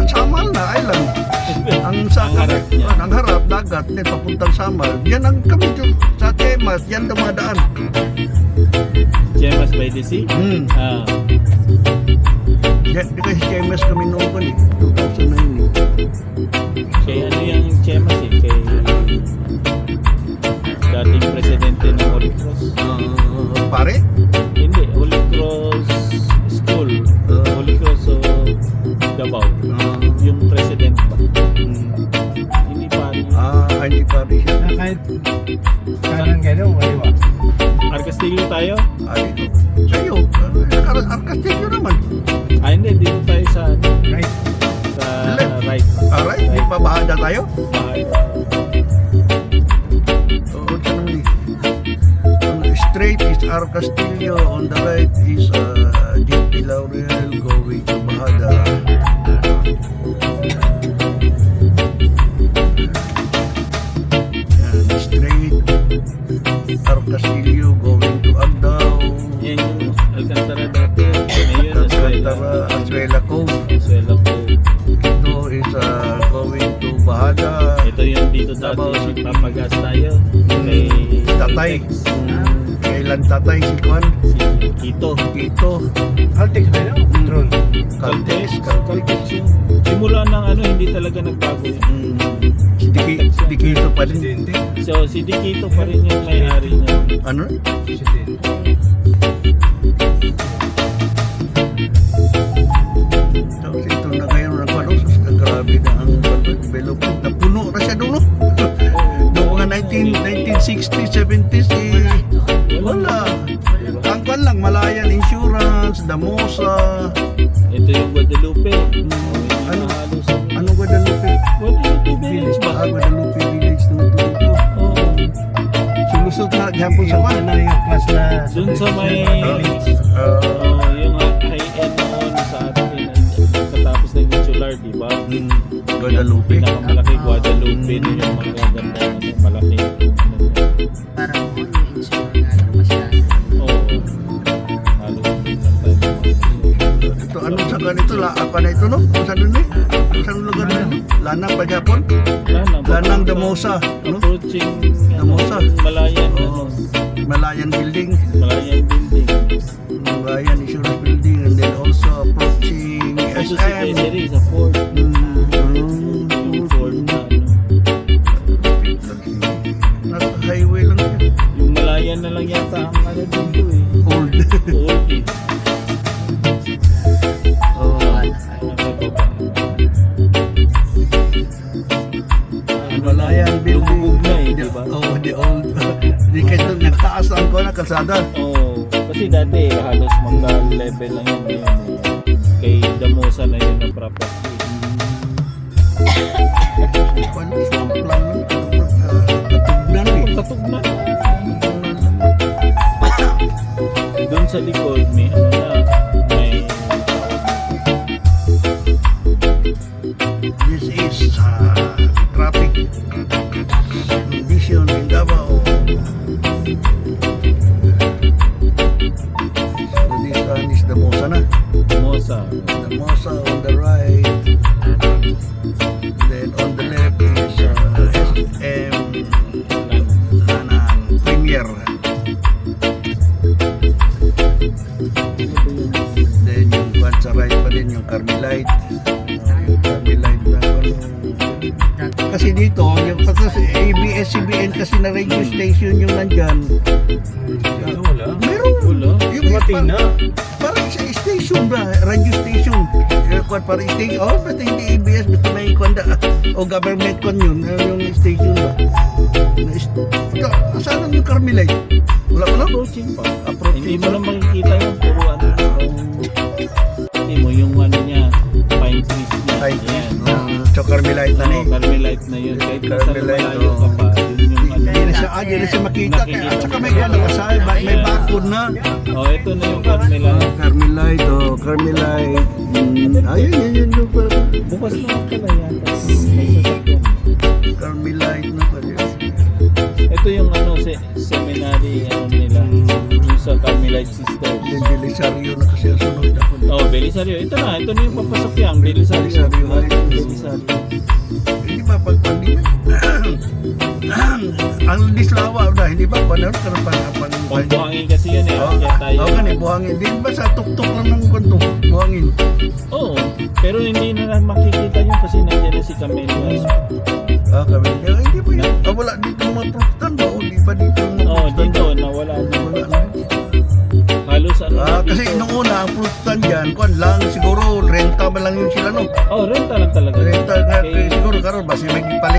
Samal na island. Ang sa harap niya. ang harap dagat din papuntang Samal. Yan ang kami sa Temas, yan dumadaan. Chemas by the Sea? Ah, Yan di kasi Temas kami noon ko 2009. kay ano yung Chemas eh? Kay dating presidente ng Holy Cross. Pare? Hindi, Holy Cross School. Holy Cross of Davao. Yung president ba? Hindi pa. Hindi pare siya. Na kahit kanan kayo, waliwa. Arcastillo tayo? Dito. Sa'yo, Arcastillo naman. Hindi. Dito tayo sa Right. sa right. Alright, di pa bahada tayo? Bahay. Oo, tanong on the straight is Arcastillo, on the right is JP Laurel going to Bahada. And straight Arcastillo going to Agdao. Yan yung Alcantara dati. Ngayon, Alcantara, Azuela Cove. Azuela Cove. Ito is going to Bahada. Ito yung dito dati nagpapagas tayo. Kay Tatay. Kailan tatay si Kwan? si Kito. Kito. Haltik kayo, drone. Caltex. Caltex yung simula ng ano, hindi talaga nagbago yun. Si Kito pa rin. Presidente. So, si Dikito pa rin yung may-ari niya. Ano? Presidente. Tapos ito na ngayon ng Palos. Grabe na ang development. Napuno na siya doon. Noong mga 1960s, 70s, wala. Ang kwan lang, Malayan Insurance, Damosa. Ito yung Guadalupe. Ano? Halos Ano Guadalupe? Guadalupe Village ba? Guadalupe Village ng Tuto. Oo. Sulusot na, gihapon sa kwan. Ano yung class na... Doon sa may yung high-end noon sa atin katapos ng insular, di ba? Guadalupe. Pinakamalaki Guadalupe na yung magaganda na malaki. Parang yung insure nga lang masyado. Oo. Halos Ito, anong sa ganito? Apa na ito, no? Saan nun eh? Saan lugar na ito? Lanang pa Japon? Lanang Damosa. Ano? Approaching Damosa. Malayan. Oo. Malayan Building. Malayan building. Malayan Insurance Building. And then also approaching Also si SM. Desiree sa Ford. Yung Ford na ano. Nasa highway lang yan. Yung Malayan na lang yata ang ano dito eh. Old. Old eh. Malayan Building. Lumubog na eh, di ba? Oh, the old. Di kayo nagtaas ang ko na kalsada. Oo. Kasi dati halos magka-level lang yun ngayon eh. Kay Damosa na yun ang property. Paano sa plan? Katugnan eh. Katugnan. Doon sa likod may ano na, may This is traffic condition in Davao. So this one is Damosa na. Damosa. Damosa on the right. Then on the left is SM Lanang Premier. Then yung one sa right pa din yung Carmelite. Yung Carmelite na ano. Kasi dito, yung pagkas ABS-CBN kasi na radio station yung nandyan. Ito wala. Meron. Wala. Yung Matina. parang sa station ba? Radio station. Parang station. Oh, basta hindi ABS. Basta may kwanda. O government kon yun. Yung station ba? Ito, saan yung Carmelite? Wala pa na? Approaching pa. Hindi Approaching. mo lang makikita yung puro ano. Hindi mo yung ano niya, pine trees niya. Ay, Yan. so Carmelite na Oo, eh. Carmelite na yun. Kahit nasa Carmelite, malayo oo. ka pa, yun yung ano. Hindi na siya, hindi na siya makita. Nakikita At saka mo may na. kwanda kasay. May bakod na. Oh, ito na yung Carmelite. Carmelite, oh, Carmelite. Ayun, yun. Bukas naman pala yata. May sasakyan. Carmelite na pala. Ito yung ano, seminary ano nila. Yung sa Carmelite Sisters. Yung Belisario na kasi ang sunod ako. Oh, Belisario. Belisario. Ito na yung papasok yan. Belisario. Belisario. Hindi ba pag pandemya? Ang dislawa na, hindi ba? Paano ka na Pambuhangin kasi yan eh. Kaya tayo. Oo, kan buhangin. Di ba sa tuktok lang ng kanto? Buhangin. Oo. Pero hindi na lang makikita yun kasi nandiyan na si Camellias. Kami. Hindi ba yun? Wala dito mga pruftan ba? O di ba dito mga Oo, pruftan? dito. Nawala na. Wala na. Halos ano. Kasi nung una, ang pruftan dyan, kuan lang, siguro renta ba lang yun sila, no? Oh, renta lang talaga. Renta nga, Okay. siguro karon ba, si may palit.